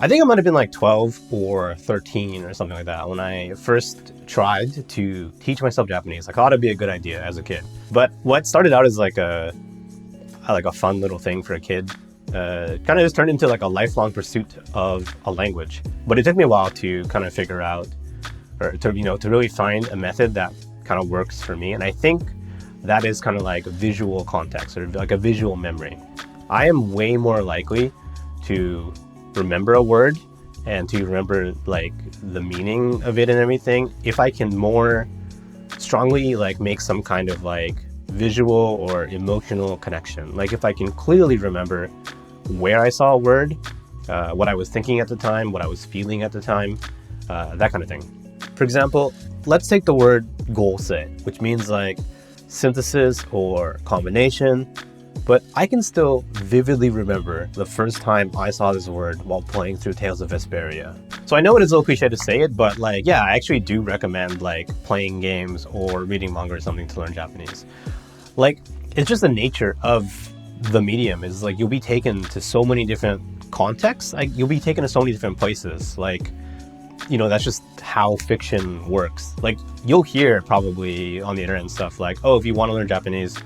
I think I might have been like 12 or 13 or something like that when I first tried to teach myself Japanese. I thought it'd be a good idea as a kid. But what started out as like a fun little thing for a kid kind of just turned into like a lifelong pursuit of a language. But it took me a while to kind of figure out, or to really find a method that kind of works for me. And I think that is kind of like a visual context or like a visual memory. I am way more likely to remember a word and to remember like the meaning of it and everything if I can more strongly like make some kind of like visual or emotional connection. Like if I can clearly remember where I saw a word, what I was thinking at the time, what I was feeling at the time, that kind of thing. For example, let's take the word "golse," which means like synthesis or combination. But I can still vividly remember the first time I saw this word while playing through Tales of Vesperia. So I know it is a little cliche to say it, but like, yeah, I actually do recommend like playing games or reading manga or something to learn Japanese. Like, it's just the nature of the medium is like you'll be taken to so many different contexts. Like you'll be taken to so many different places. Like, that's just how fiction works. Like you'll hear probably on the internet and stuff like, oh, if you want to learn Japanese,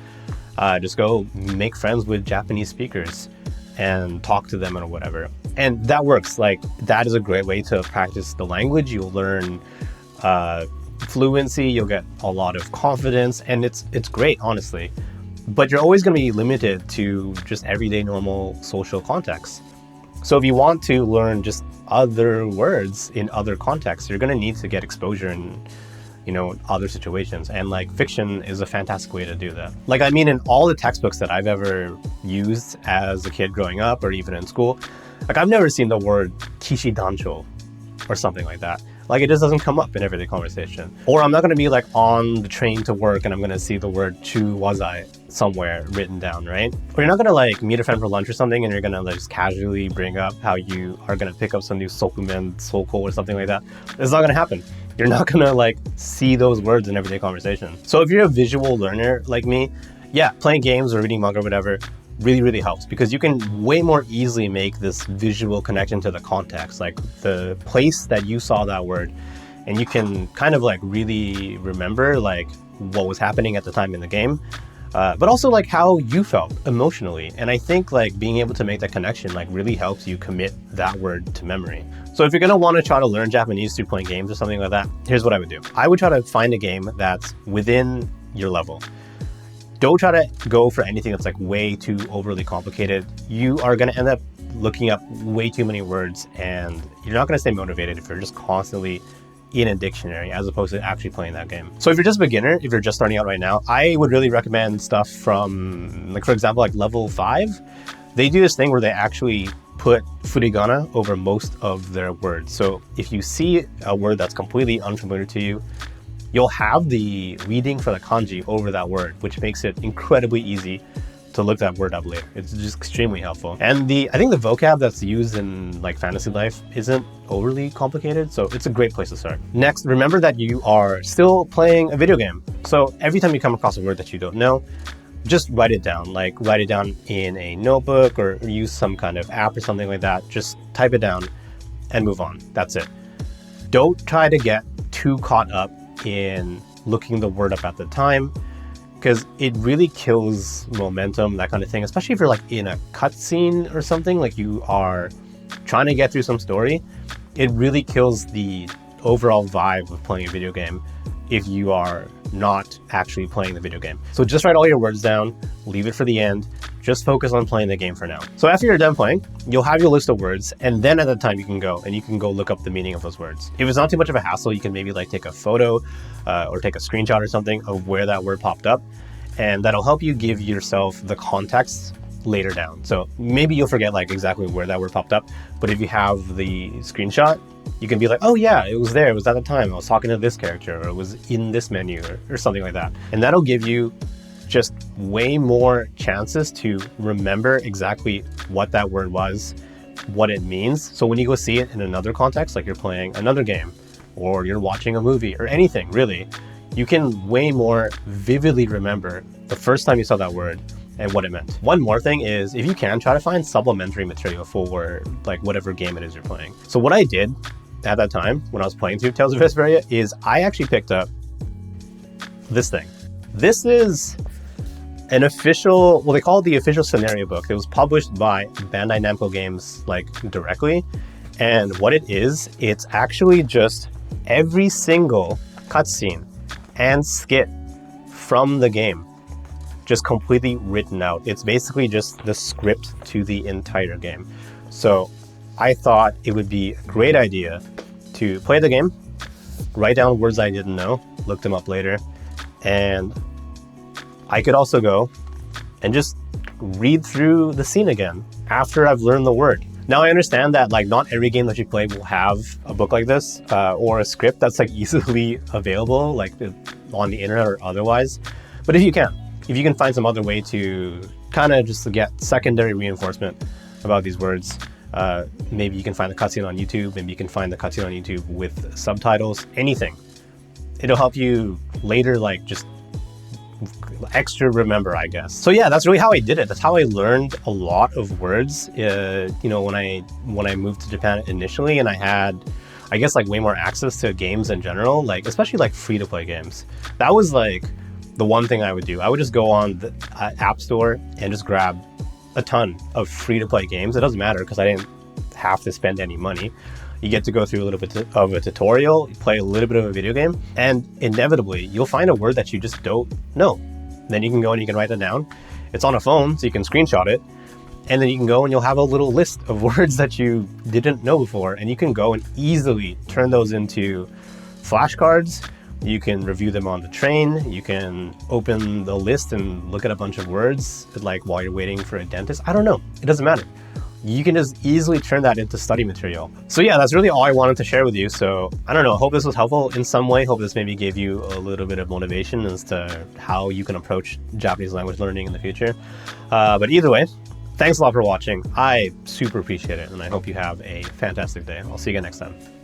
just go make friends with Japanese speakers and talk to them or whatever. And that works. Like that is a great way to practice the language. You'll learn fluency, you'll get a lot of confidence, and it's great, honestly. But you're always going to be limited to just everyday normal social contexts. So if you want to learn just other words in other contexts, you're going to need to get exposure in other situations. And like fiction is a fantastic way to do that. Like, I mean, in all the textbooks that I've ever used as a kid growing up or even in school, like I've never seen the word kishidancho or something like that. Like it just doesn't come up in everyday conversation. Or I'm not going to be like on the train to work and I'm going to see the word chu wazai somewhere written down, right? Or you're not going to like meet a friend for lunch or something and you're going to like just casually bring up how you are going to pick up some new sokumen, soko or something like that. It's not going to happen. You're not going to like see those words in everyday conversation. So if you're a visual learner like me, yeah, playing games or reading manga or whatever really, really helps because you can way more easily make this visual connection to the context, like the place that you saw that word, and you can kind of like really remember like what was happening at the time in the game, but also like how you felt emotionally. And I think like being able to make that connection like really helps you commit that word to memory. So if you're going to want to try to learn Japanese through playing games or something like that, here's what I would do. I would try to find a game that's within your level. Don't try to go for anything that's like way too overly complicated. You are going to end up looking up way too many words and you're not going to stay motivated if you're just constantly in a dictionary as opposed to actually playing that game. So if you're just a beginner, if you're just starting out right now, I would really recommend stuff from like, for example, like level 5. They do this thing where they actually put furigana over most of their words. So if you see a word that's completely unfamiliar to you, you'll have the reading for the kanji over that word, which makes it incredibly easy to look that word up later. It's just extremely helpful. And I think the vocab that's used in like fantasy life isn't overly complicated, so it's a great place to start. Next, remember that you are still playing a video game. So every time you come across a word that you don't know, just write it down. Like write it down in a notebook or use some kind of app or something like that. Just type it down and move on. That's it. Don't try to get too caught up in looking the word up at the time because it really kills momentum, that kind of thing, especially if you're like in a cutscene or something, like you are trying to get through some story. It really kills the overall vibe of playing a video game if you are not actually playing the video game. So just write all your words down, leave it for the end, just focus on playing the game for now. So after you're done playing, you'll have your list of words, and then at that time you can go look up the meaning of those words. If it's not too much of a hassle, you can maybe like take a photo or take a screenshot or something of where that word popped up, and that'll help you give yourself the context later down. So maybe you'll forget like exactly where that word popped up, but if you have the screenshot, you can be like, oh yeah, it was there, it was at the time, I was talking to this character, or it was in this menu, or something like that. And that'll give you just way more chances to remember exactly what that word was, what it means. So when you go see it in another context, like you're playing another game, or you're watching a movie, or anything really, you can way more vividly remember the first time you saw that word and what it meant. One more thing is, if you can, try to find supplementary material for like whatever game it is you're playing. So what I did at that time when I was playing through Tales of Vesperia is I actually picked up this thing. This is an official, well, they call it the official scenario book. It was published by Bandai Namco Games like directly. And what it is, it's actually just every single cutscene and skit from the game, just completely written out. It's basically just the script to the entire game. So I thought it would be a great idea to play the game, write down words I didn't know, look them up later, and I could also go and just read through the scene again after I've learned the word. Now I understand that like not every game that you play will have a book like this or a script that's like easily available like on the internet or otherwise. But if you can find some other way to kind of just get secondary reinforcement about these words, maybe you can find the cutscene on YouTube, maybe you can find the cutscene on YouTube with subtitles, anything. It'll help you later like just extra remember, I guess. So yeah, that's really how I did it. That's how I learned a lot of words, you know, when I moved to Japan initially, and I had, I guess, like way more access to games in general, like especially like free-to-play games. That was like the one thing I would do. I would just go on the App Store and just grab a ton of free-to-play games. It doesn't matter because I didn't have to spend any money. You get to go through a little bit of a tutorial, you play a little bit of a video game, and inevitably you'll find a word that you just don't know. Then you can go and you can write it down. It's on a phone, so you can screenshot it. And then you can go and you'll have a little list of words that you didn't know before. And you can go and easily turn those into flashcards. You can review them on the train. You can open the list and look at a bunch of words like while you're waiting for a dentist. I don't know. It doesn't matter. You can just easily turn that into study material. So yeah, that's really all I wanted to share with you. So I don't know, I hope this was helpful in some way. Hope this maybe gave you a little bit of motivation as to how you can approach Japanese language learning in the future. But either way, thanks a lot for watching. I super appreciate it, and I hope you have a fantastic day. I'll see you again next time.